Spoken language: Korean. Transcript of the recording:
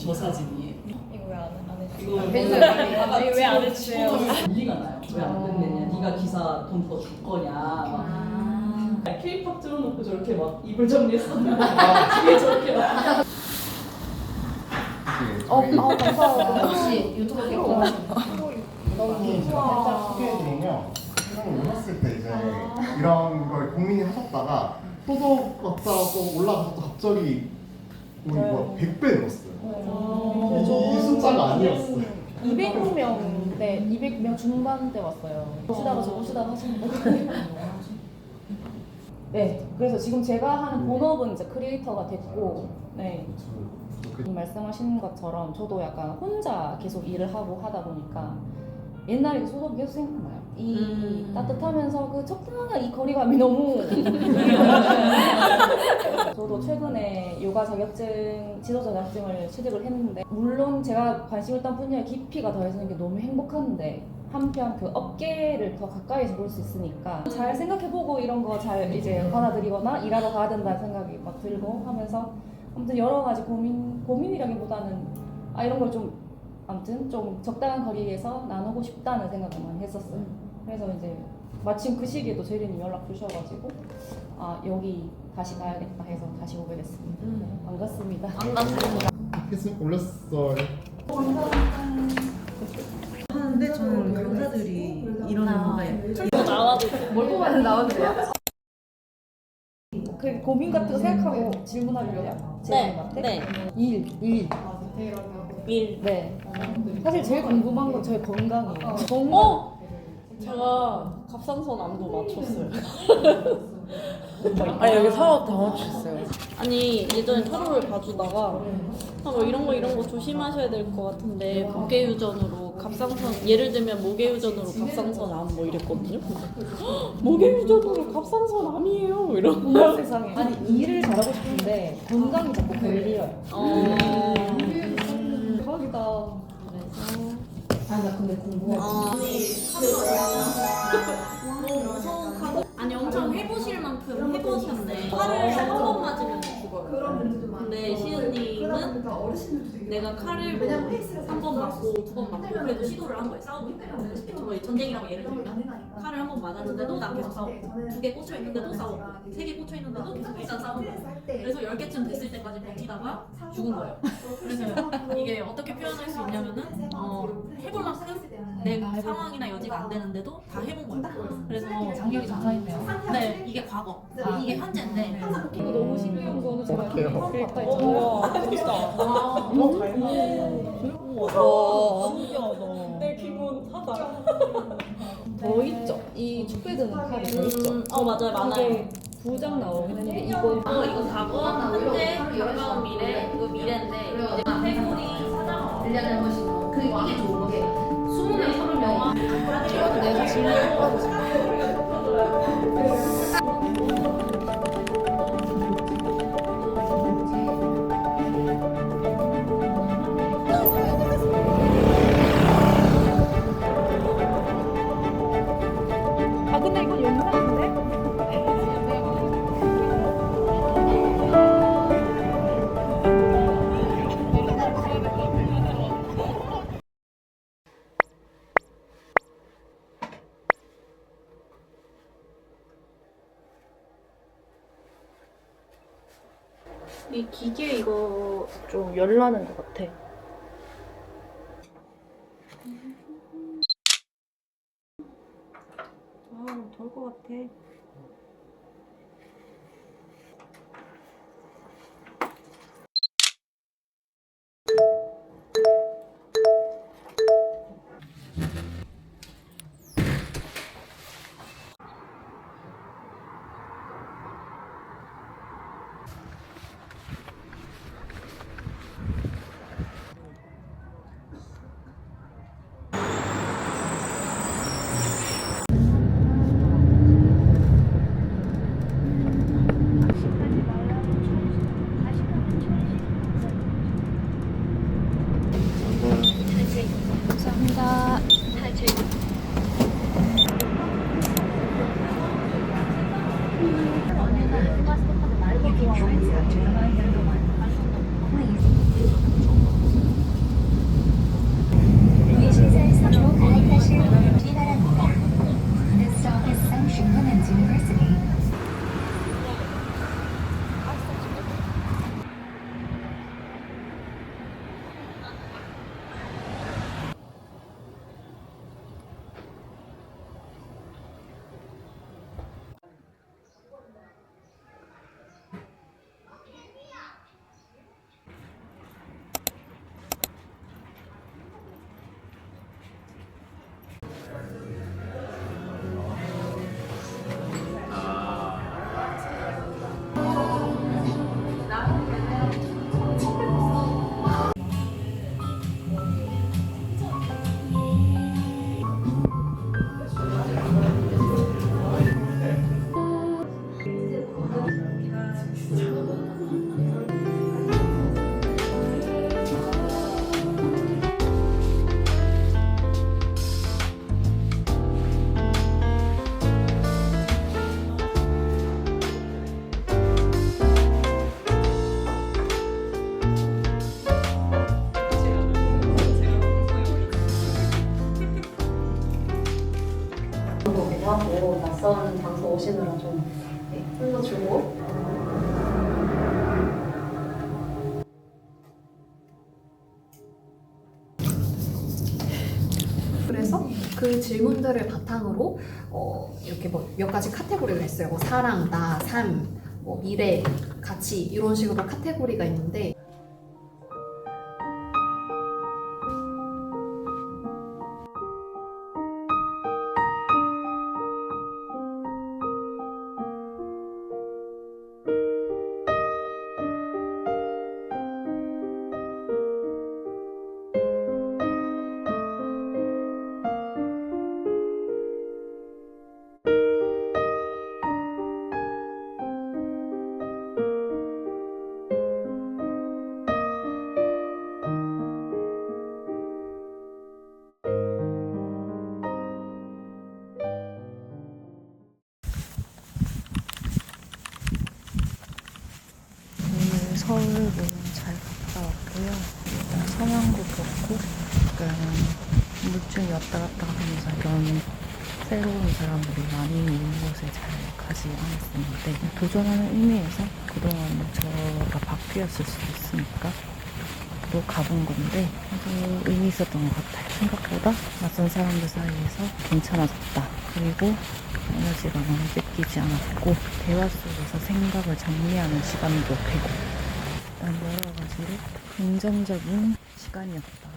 저 사진이에요. 이거 왜 안 해주세요? 이거 왜 안 해주세요? 분리가 나요. 왜 안 끝내냐? 네가 기사 돈 더 줄 거냐? 막 K-팝 틀어놓고 저렇게 막 입을 정리했었는데 뒤에 저렇게 막. 감사합니다. 혹시 유튜브 켜고 특히 이제 살짝 소개해드리면 신청을 올렸을 때 이제 이런 걸 고민을 하셨다가 소속 같다고 올라가서 또 갑자기 거의 뭐 100배 늘었어요. 이 숫자가 아니었어요. 200명, 네, 200명 중반대 왔어요. 오시다가 저 오시다가 하시는 분. 네, 그래서 지금 제가 하는 본업은 이제 크리에이터가 됐고, 네. 말씀하신 것처럼 저도 약간 혼자 계속 일을 하고 하다 보니까 옛날에 그 소속이 계속 생각나요. 이 따뜻하면서 그 적당한 이 거리감이 너무 저도 최근에 요가 자격증, 지도자 자격증을 취득을 했는데 물론 제가 관심 있던 분야의 깊이가 더해지는 게 너무 행복한데 한편 그 업계를 더 가까이서 볼 수 있으니까 잘 생각해보고 이런 거 잘 이제 받아들이거나 일하러 가야 된다는 생각이 막 들고 하면서 아무튼 여러 가지 고민이라기보다는 이런 걸 좀 아무튼 좀 적당한 거리에서 나누고 싶다는 생각을 많이 했었어요. 그래서 이제 마침 그 시기에도 제리님 연락 주셔가지고 여기 다시 가야겠다 해서 다시 오게 됐습니다. 반갑습니다. 팟캐스트 올렸어요. 하는데 저는 강사들이 이러는 거예요. 뭘 보면 나오는데요? 그 고민 같은 거 생각하고 질문하면 돼요? 제리님한테? 네. 일. 네. 사실 제일 궁금한 건 저의 건강이에요. 제가 갑상선 암도 맞췄어요. 여기 사업 다 맞추셨어요. 아니 예전에 타로를 봐주다가 뭐 이런 거 조심하셔야 될 것 같은데 모계유전으로 갑상선 예를 들면 모계유전으로 갑상선 암 뭐 이랬거든요. 모계유전으로 갑상선 암이에요 이런. 어머 세상에. 아니 일을 잘하고 싶은데 건강이 자꾸 걸려요. 대박이다. 나 근데 궁금해. 아니 엄청 해보실 만큼 해보셨네. 칼을 한 번 맞으면 죽어요. 근데 시은님은 내가 칼을 한 번 맞고 두 번 맞고 그래도 시도를 한 거예요. 싸우고 뭐 전쟁이라고 예를 들면 칼을 한 번 맞았는데도 나 계속 싸우고 두 개 꽂혀 있는데도 싸우고 세 개 꽂혀 있는데도 계속 일단 싸우고 그래서 10개쯤 됐을 때까지 버티다가 죽은 거예요. 그래서 이게 어떻게 표현할 수 있냐면은 해볼 만큼 내 상황이나 여지가 안 되는데도 다 해본 거예요. 그래서 장력이 장사했네요. 네, 이게 과거, 이게 현재인데 이거 너무 신기한 거는 제가 어떡해요? 그랬다 했잖아요. 진짜. 신기하다. 내 기분 하다. 더 있죠. 이 축배드는 칼이 더 있죠. 맞아요, 많아요. 그게 2장 나오긴 했는데 이거 이거 과거, 현재, 가까운 미래, 이거 미래인데 이제 페이스리 사장 들려는 것이 그리고 이게 좋은 게 20명, 30명 내가 질문 하고 싶어. 근데 이건 영상인데? 이 기계 이거 좀 열나는 것 같아. 더울 것 같아. 하고 낯선 장소 오시느라 좀 힘도 주고 그래서 그 질문들을 바탕으로 이렇게 뭐 몇 가지 카테고리를 했어요. 뭐 사랑, 나, 삶, 뭐 미래, 가치 이런 식으로 카테고리가 있는데 오늘 서울 모임 잘 갔다 왔고요. 일단 성향도 그렇고 약간 물중이 왔다 갔다 하면서 이런 새로운 사람들이 많이 있는 곳에 잘 가지 않았었는데 도전하는 의미에서 그동안 저가 바뀌었을 수도 있으니까 또 가본 건데 아주 의미 있었던 것 같아요. 생각보다 낯선 사람들 사이에서 괜찮아졌다. 그리고 에너지가 많이 뺏기지 않았고 대화 속에서 생각을 정리하는 시간도 되고 일단 여러 가지로 긍정적인 시간이었다.